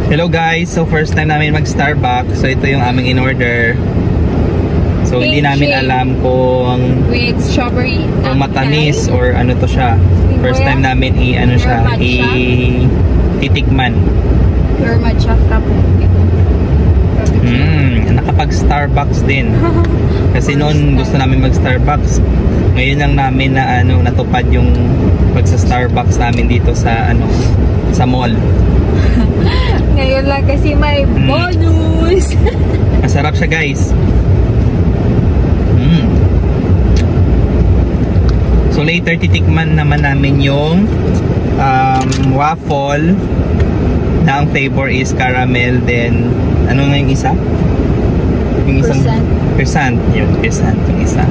Hello guys, so first time namin mag-Starbucks. So ito yung aming in-order. So hindi namin alam kung with strawberry, kung matamis or ano to siya. First time namin titikman. Pure matcha frappuccino. Nakapag-Starbucks din. Kasi noon gusto namin mag-Starbucks. Ngayon lang namin na natupad yung pagsa-Starbucks namin dito sa sa mall. Ngayon lang kasi may bonus. Masarap siya guys. So later titikman naman namin yung waffle na ang flavor is caramel, then ano nga yung isa? Yung isang percent. Yun, percent yung isa.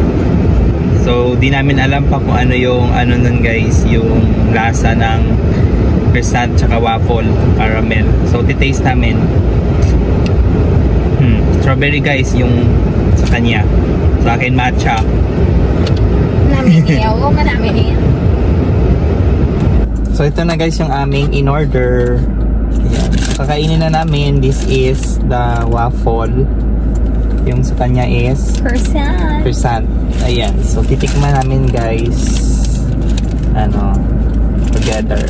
So di namin alam pa kung ano yung nun guys, yung lasa ng percent tsaka waffle caramel. So titaste namin. Strawberry guys yung sa kanya. Sa akin matcha. So ito na guys yung aming in-order. Ayan. Kakainin na namin. This is the waffle. Yung sa kanya is percent. Ayan. So titikman namin guys together.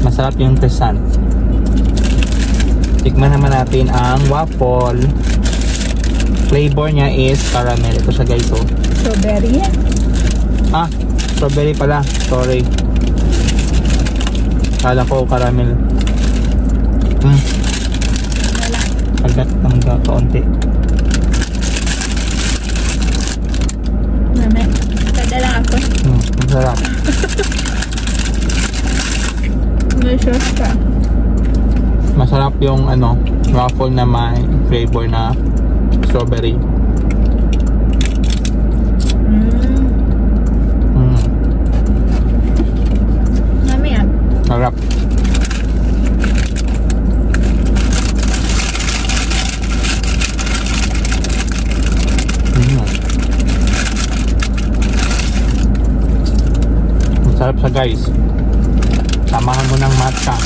Masarap yung percent. Tikman naman natin ang waffle. Flavor niya is caramel. Ito siya guys, oh. Strawberry? Strawberry pala. Sorry. Kala ko caramel. Agad ng kaunti. Mami, tada lang ako. Masarap. May sauce ka. Masarap yung waffle na may flavor na strawberry. Mami yan. Sarap. Masarap siya guys. Samahan mo ng matcha.